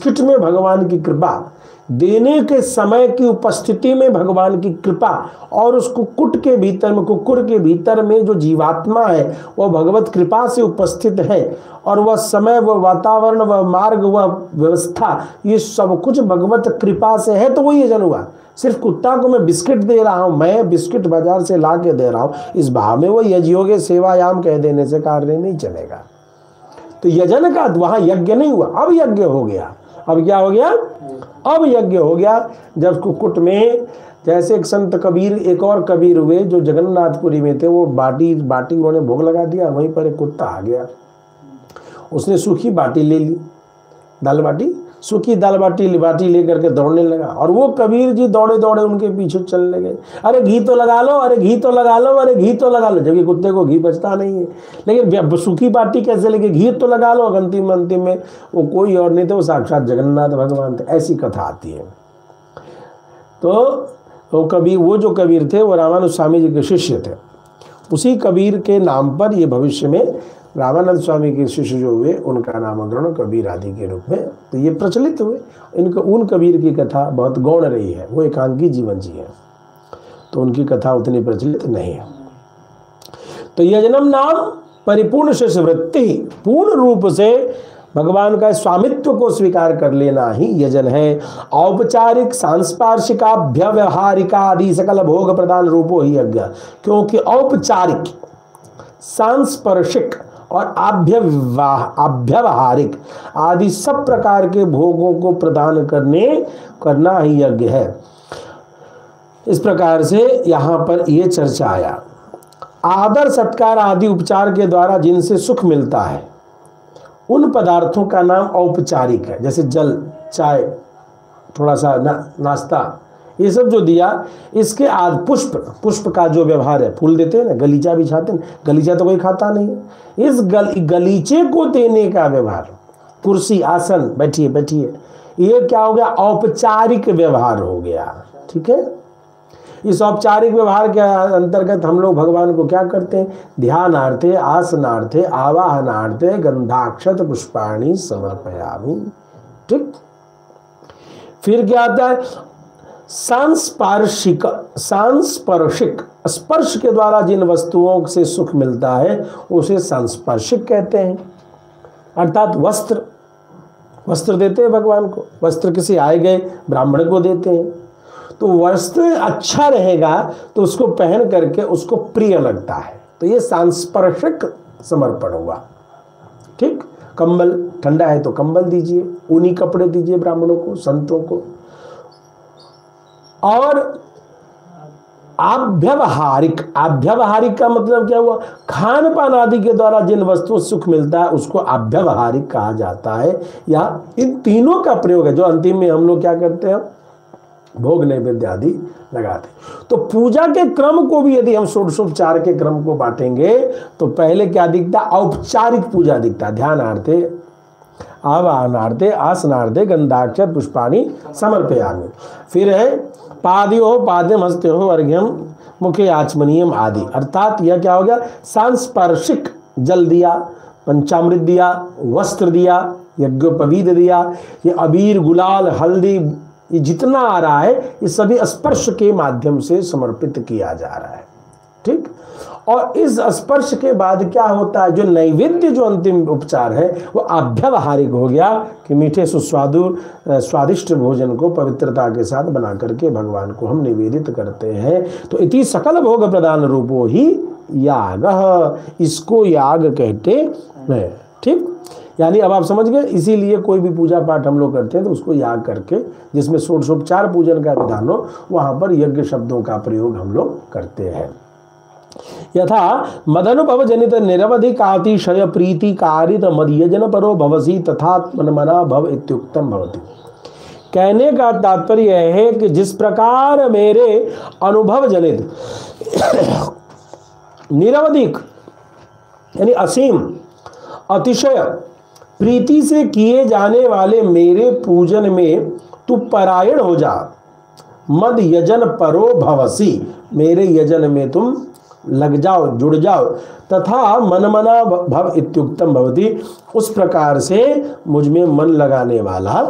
Biscuit में भगवान की कृपा, देने के समय की उपस्थिति में भगवान की कृपा, और उस कुक्कुट के भीतर में, कुक्कुर के भीतर में जो जीवात्मा है वह भगवत कृपा से उपस्थित है, और वह समय, वह वातावरण, वह मार्ग, वह व्यवस्था, ये सब कुछ भगवत कृपा से है। तो वही यजन हुआ। सिर्फ कुत्ता को मैं बिस्किट दे रहा हूं, मैं बिस्किट बाजार से ला के दे रहा हूं, इस भाव में वो यज्ञोगे सेवायाम कह देने से कार्य नहीं चलेगा। तो यजन का वहां यज्ञ नहीं हुआ, अब यज्ञ हो गया। अब क्या हो गया? अब यज्ञ हो गया। जब कुक्कुट में, जैसे एक संत कबीर, एक और कबीर हुए जो जगन्नाथपुरी में थे, वो बाटी उन्होंने भोग लगा दिया, वहीं पर एक कुत्ता आ गया, उसने सूखी बाटी ले ली, दाल बाटी, सूखी दाल बाटी लेकर के दौड़ने लगा, और वो कबीर जी दौड़े दौड़े उनके पीछे चलने लगे। अरे घी तो लगा लो, अरे घी तो लगा लो, अरे घी तो लगा लो, जबकि कुत्ते को घी बचता नहीं है, लेकिन सूखी बाटी कैसे लगे, घी तो लगा लो। अंतिम में वो कोई और नहीं थे, वो साक्षात जगन्नाथ भगवान थे। ऐसी कथा आती है। तो वो जो कबीर थे वो रामानुज स्वामी जी के शिष्य थे। उसी कबीर के नाम पर ये भविष्य में रामानंद स्वामी के शिष्य जो हुए उनका नामकरण कबीर आदि के रूप में तो ये प्रचलित हुए। इनका उन कबीर की कथा बहुत गौण रही है, वो एकांकी जीवन जी है, तो उनकी कथा उतनी प्रचलित नहीं है। तो यजनम नाम परिपूर्ण शिष्य वृत्ति, पूर्ण रूप से भगवान का स्वामित्व को स्वीकार कर लेना ही यजन है। औपचारिक, सांस्पार्शिकाभ्यवहारिका आदि सकल भोग प्रदान रूपो ही यज्ञ, क्योंकि औपचारिक, सांस्पर्शिक और अभ्यवहारिक आदि सब प्रकार के भोगों को प्रदान करना ही यज्ञ है। इस प्रकार से यहाँ पर ये चर्चा आया। आदर सत्कार आदि उपचार के द्वारा जिनसे सुख मिलता है उन पदार्थों का नाम औपचारिक है। जैसे जल, चाय, थोड़ा सा नाश्ता, ये सब जो दिया, इसके आद पुष्प का जो व्यवहार है, फूल देते हैं ना, गलीचा बिछाते हैं, गलीचा तो कोई खाता नहीं है, इस गलीचे को देने का व्यवहार, कुर्सी, आसन, बैठिए, ये क्या हो गया? औपचारिक व्यवहार हो गया। ठीक है। इस औपचारिक व्यवहार के अंतर्गत हम लोग भगवान को क्या करते हैं? ध्यानार्थे, आसनार्थे, आवाहनार्थे गंधाक्षत पुष्पाणि समर्पयामि। ठीक। फिर क्या आता है? सांस्पर्शिक, स्पर्श के द्वारा जिन वस्तुओं से सुख मिलता है उसे सांस्पर्शिक कहते हैं। अर्थात वस्त्र देते हैं भगवान को, वस्त्र किसी आए गए ब्राह्मण को देते हैं, तो वस्त्र अच्छा रहेगा तो उसको पहन करके उसको प्रिय लगता है, तो ये सांस्पर्शिक समर्पण हुआ। ठीक। कंबल, ठंडा है तो कंबल दीजिए, ऊनी कपड़े दीजिए ब्राह्मणों को, संतों को। और अव्यवहारिक का मतलब क्या हुआ? खान पान आदि के द्वारा जिन वस्तुओं से सुख मिलता है उसको अव्यवहारिक कहा जाता है। या इन तीनों का प्रयोग है जो अंतिम में हम लोग क्या करते हैं? भोग नैवेद्य आदि लगाते। तो पूजा के क्रम को भी यदि हम षोडशोपचार के क्रम को बांटेंगे तो पहले क्या दिखता? औपचारिक पूजा दिखता, ध्यानार्थे, आवाहनार्थे, आसनार्थे गंधाक्षत पुष्पाणि समर्पयामि। फिर है पादयो पाद्यम हस्तयो अर्घ्यम मुखे आचमनीयम आदि। अर्थात यह क्या हो गया? सांस्पर्शिक, जल दिया, पंचामृत दिया, वस्त्र दिया, यज्ञोपवीत दिया, ये अबीर, गुलाल, हल्दी, ये जितना आ रहा है ये सभी स्पर्श के माध्यम से समर्पित किया जा रहा है। ठीक। और इस स्पर्श के बाद क्या होता है? जो नैवेद्य, जो अंतिम उपचार है वो अव्यवहारिक हो गया कि मीठे स्वादिष्ट भोजन को पवित्रता के साथ बना करके भगवान को हम निवेदित करते हैं। तो इति सकल भोग प्रदान रूपो ही याग, इसको याग कहते हैं। ठीक। यानी अब आप समझ गए, इसीलिए कोई भी पूजा पाठ हम लोग करते हैं तो उसको याग करके, जिसमें षोडशोपचार पूजन का विधान हो, वहां पर यज्ञ शब्दों का प्रयोग हम लोग करते हैं। यथा मदनुभव जनित निरवधिक अतिशय प्रीति कारित मदयजन परो भवसी तथात्मना भव इत्युक्तम भवति। कहने का तात्पर्य है कि जिस प्रकार मेरे अनुभव जनित निरवधिक यानी असीम, अतिशय प्रीति से किए जाने वाले मेरे पूजन में तू परायण हो जा। मद यजन परो भवसी, मेरे यजन में तुम लग जाओ, जुड़ जाओ। तथा मनमना भव इत्युक्तम भवति, उस प्रकार से मुझ में मन लगाने वाला